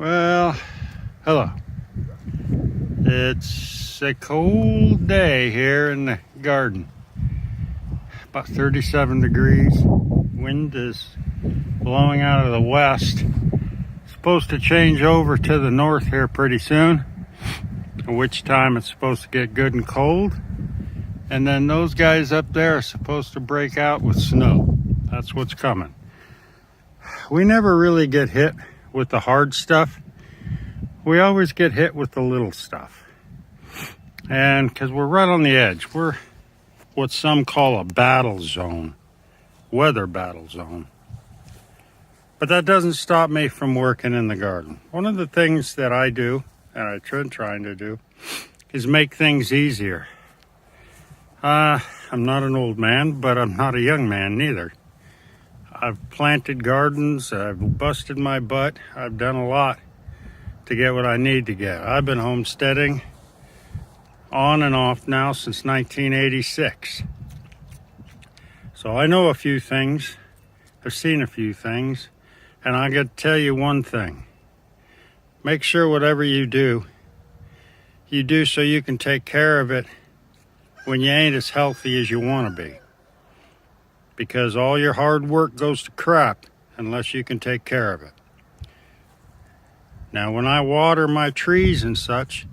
Well, hello. It's a cold day here in the garden. About 37 degrees. Wind is blowing out of the west. Supposed to change over to the north here pretty soon, at which time it's supposed to get good and cold. And then those guys up there are supposed to break out with snow. That's what's coming. We never really get hit with the hard stuff. We always get hit with the little stuff. And because we're right on the edge, we're what some call a battle zone, weather battle zone. But that doesn't stop me from working in the garden. One of the things that I do, and I've been trying to do, is make things easier. I'm not an old man, but I'm not a young man neither. I've planted gardens, I've busted my butt, I've done a lot to get what I need to get. I've been homesteading on and off now since 1986. So I know a few things, I've seen a few things, and I got to tell you one thing. Make sure whatever you do so you can take care of it when you ain't as healthy as you want to be. Because all your hard work goes to crap unless you can take care of it. Now, when I water my trees and such,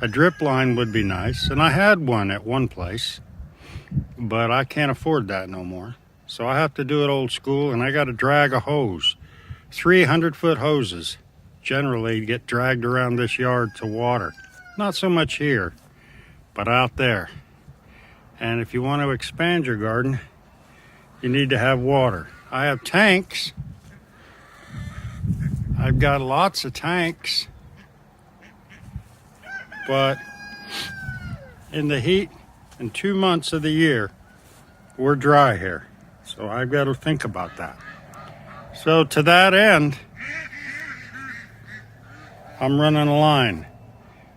a drip line would be nice. And I had one at one place, but I can't afford that no more. So I have to do it old school, and I got to drag a hose. 300-foot hoses generally get dragged around this yard to water. Not so much here, but out there. And if you want to expand your garden, you need to have water. I have tanks. I've got lots of tanks. But in the heat and 2 months of the year, we're dry here. So I've got to think about that. So to that end, I'm running a line.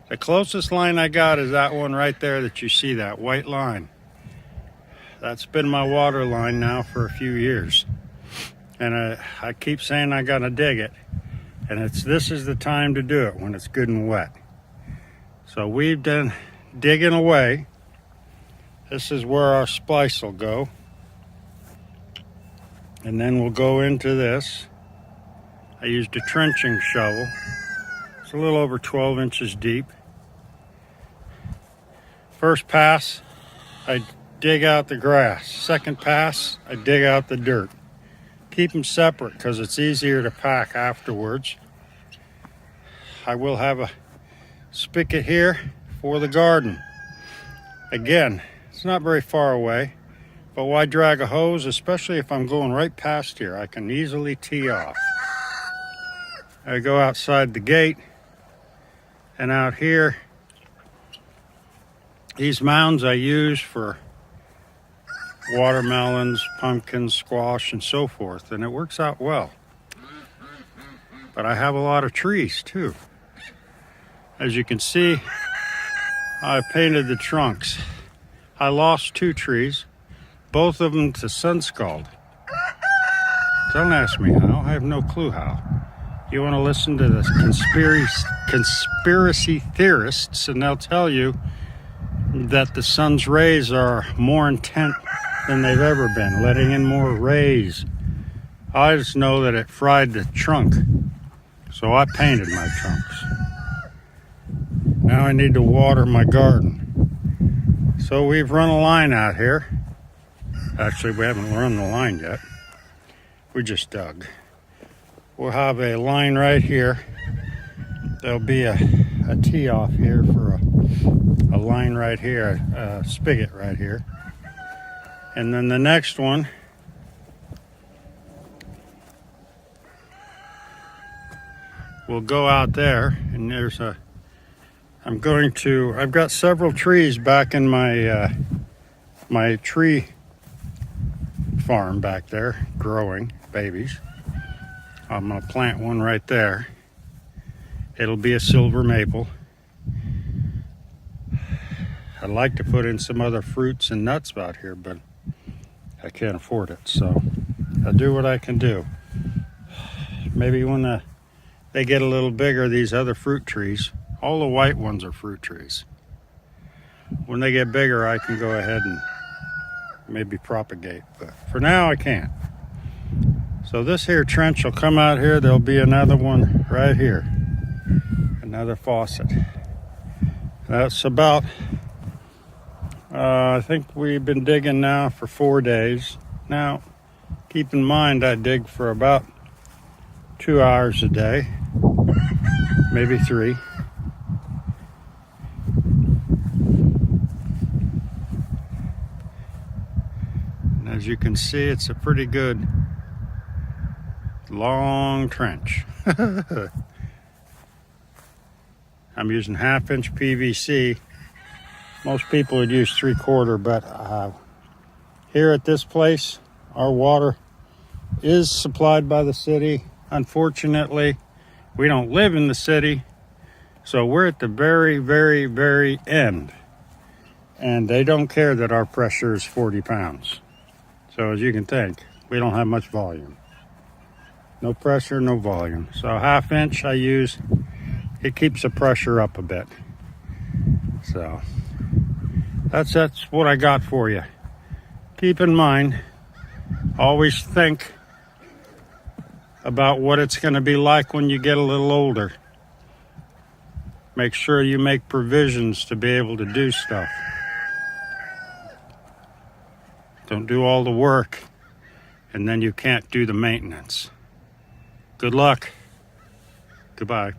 The closest line I got is that one right there that you see, that white line. That's been my water line now for a few years. And I keep saying I gotta dig it. And this is the time to do it, when it's good and wet. So we've done digging away. This is where our splice will go. And then we'll go into this. I used a trenching shovel. It's a little over 12 inches deep. First pass, I dig out the grass. Second pass, I dig out the dirt. Keep them separate because it's easier to pack afterwards. I will have a spigot here for the garden. Again, it's not very far away, but why drag a hose, especially if I'm going right past here? I can easily tee off. I go outside the gate, and out here, these mounds I use for watermelons, pumpkins, squash, and so forth, and it works out well. But I have a lot of trees too. As you can see, I painted the trunks. I lost 2 trees, both of them to sun scald. Don't ask me how, I have no clue how. You want to listen to the conspiracy theorists, and they'll tell you that the sun's rays are more intense than they've ever been, letting in more rays. I just know that it fried the trunk, so I painted my trunks. Now I need to water my garden. So we've run a line out here. Actually, we haven't run the line yet. We just dug. We'll have a line right here. There'll be a tee off here for a line right here, a spigot right here. And then the next one will go out there, and I've got several trees back in my my tree farm back there, growing babies. I'm gonna plant one right there. It'll be a silver maple. I'd like to put in some other fruits and nuts out here, but I can't afford it, so I'll do what I can do. Maybe when the they get a little bigger, these other fruit trees, all the white ones are fruit trees. When they get bigger, I can go ahead and maybe propagate, but for now I can't. So this here trench will come out here. There'll be another one right here, another faucet. That's about, I think we've been digging now for 4 days. Now, keep in mind I dig for about 2 hours a day, maybe 3. And as you can see, it's a pretty good long trench. I'm using 1/2-inch PVC. Most people would use 3/4, but here at this place, our water is supplied by the city. Unfortunately, we don't live in the city, so we're at the very, very, very end. And they don't care that our pressure is 40 pounds. So as you can think, we don't have much volume. No pressure, no volume. So 1/2-inch I use, it keeps the pressure up a bit. So that's what I got for you. Keep in mind, always think about what it's going to be like when you get a little older. Make sure you make provisions to be able to do stuff. Don't do all the work and then you can't do the maintenance. Good luck. Goodbye.